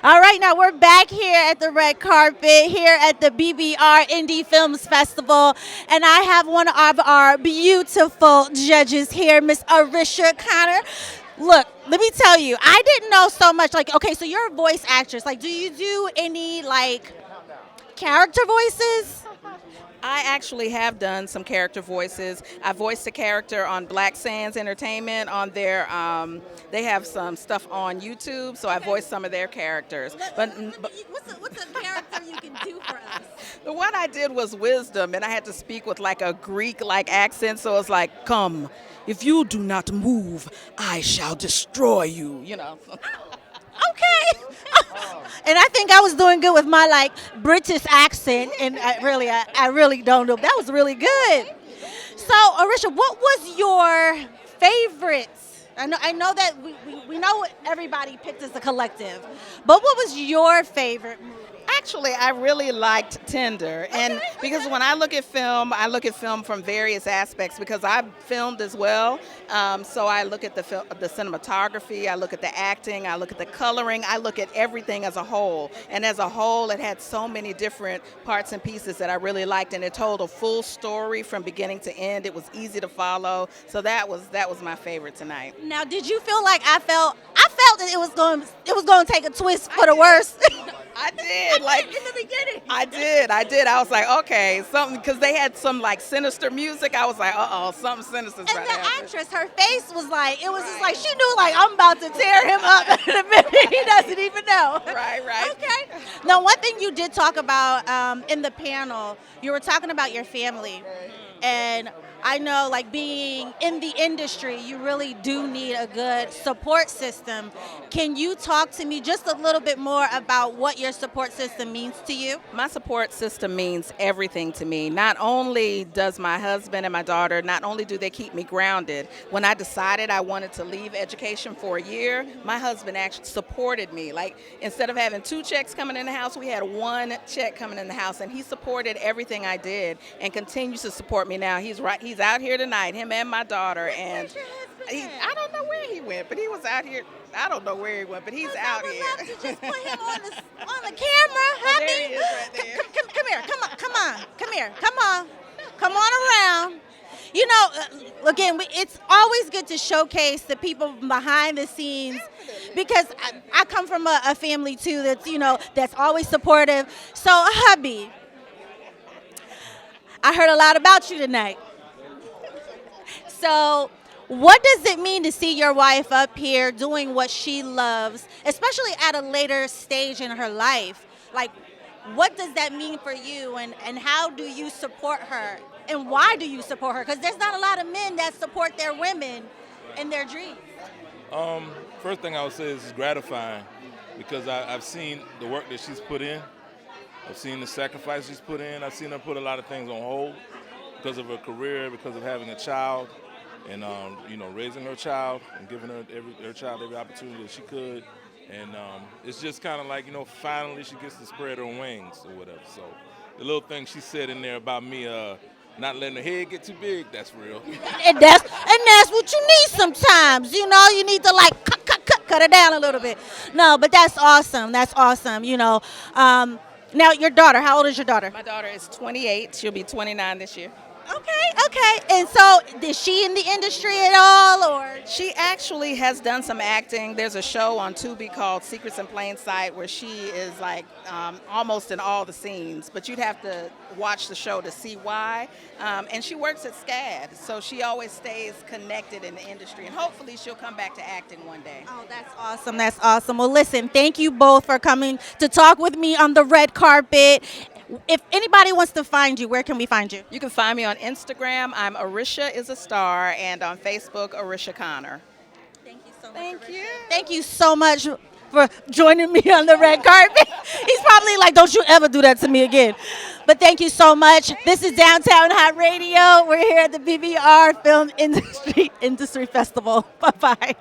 All right, now we're back here at the red carpet, here at the BBR Indie Films Festival, and I have one of our beautiful judges here, Miss Arisha Connor. Look, let me tell you, I didn't know so much. Like, okay, so you're a voice actress. Like, do you do any like character voices? I actually have done some character voices. I voiced a character on Black Sands Entertainment on their. They have some stuff on YouTube, so I voiced some of their characters. But What's a character you can do for us? the one I did was Wisdom, and I had to speak with like a Greek-like accent, so it's like, "Come, if you do not move, I shall destroy you." You know. Okay. And I think I was doing good with my like British accent, and I really don't know. That was really good. So, Arisha, what was your favorite? I know that we know what everybody picked as a collective, but what was your favorite movie? Actually, I really liked Tender, and because when I look at film from various aspects because I've filmed as well. So I look at the cinematography, I look at the acting, I look at the coloring, I look at everything as a whole. And as a whole, it had so many different parts and pieces that I really liked, and it told a full story from beginning to end. It was easy to follow, so that was my favorite tonight. Now, did you feel like I felt that it was going to take a twist for the worse? I did. Like in the beginning. I did. I was like, okay, something, because they had some like sinister music. I was like, something sinister's And right the now. actress, her face was like, it was just like, she knew like, I'm about to tear him up in a minute. He doesn't even know. Right. Okay. Now, one thing you did talk about in the panel, you were talking about your family. And I know, like, being in the industry, you really do need a good support system. Can you talk to me just a little bit more about what your support system means to you? My support system means everything to me. Not only does my husband and my daughter, not only do they keep me grounded. When I decided I wanted to leave education for a year, my husband actually supported me. Like, instead of having 2 checks coming in the house, we had 1 check coming in the house, and he supported everything I did and continues to support me now. He's out here tonight, him and my daughter, and I don't know where he went, but he was out here. I don't know where he went, but he's out here. I would love to just put him on the camera. Well, there he is right there. Come here. Come here. Come on around. You know, again, it's always good to showcase the people behind the scenes, because I come from a family too that's always supportive. So, hubby, I heard a lot about you tonight. So, what does it mean to see your wife up here doing what she loves, especially at a later stage in her life? Like, what does that mean for you, and how do you support her? And why do you support her? Because there's not a lot of men that support their women in their dreams. First thing I would say is it's gratifying, because I've seen the work that she's put in. I've seen the sacrifice she's put in. I've seen her put a lot of things on hold because of her career, because of having a child, and raising her child and giving her child every opportunity that she could. And it's just kind of like, finally she gets to spread her wings or whatever. So the little thing she said in there about me not letting her head get too big, that's real. And that's what you need sometimes. You need to like cut it down a little bit. No, but that's awesome. Now, your daughter, how old is your daughter? My daughter is 28. She'll be 29 this year. Okay. And so, is she in the industry at all, or? She actually has done some acting. There's a show on Tubi called Secrets in Plain Sight where she is like almost in all the scenes, but you'd have to watch the show to see why. And she works at SCAD, so she always stays connected in the industry, and hopefully she'll come back to acting one day. Oh, that's awesome. Well, listen, thank you both for coming to talk with me on the red carpet. If anybody wants to find you, where can we find you? You can find me on Instagram. I'm Arisha is a Star, and on Facebook, Arisha Connor. Thank you so much. Thank you. Thank you so much for joining me on the red carpet. He's probably like, don't you ever do that to me again. But thank you so much. This is Downtown Hott Radio. We're here at the BBR Film Industry Festival. Bye-bye.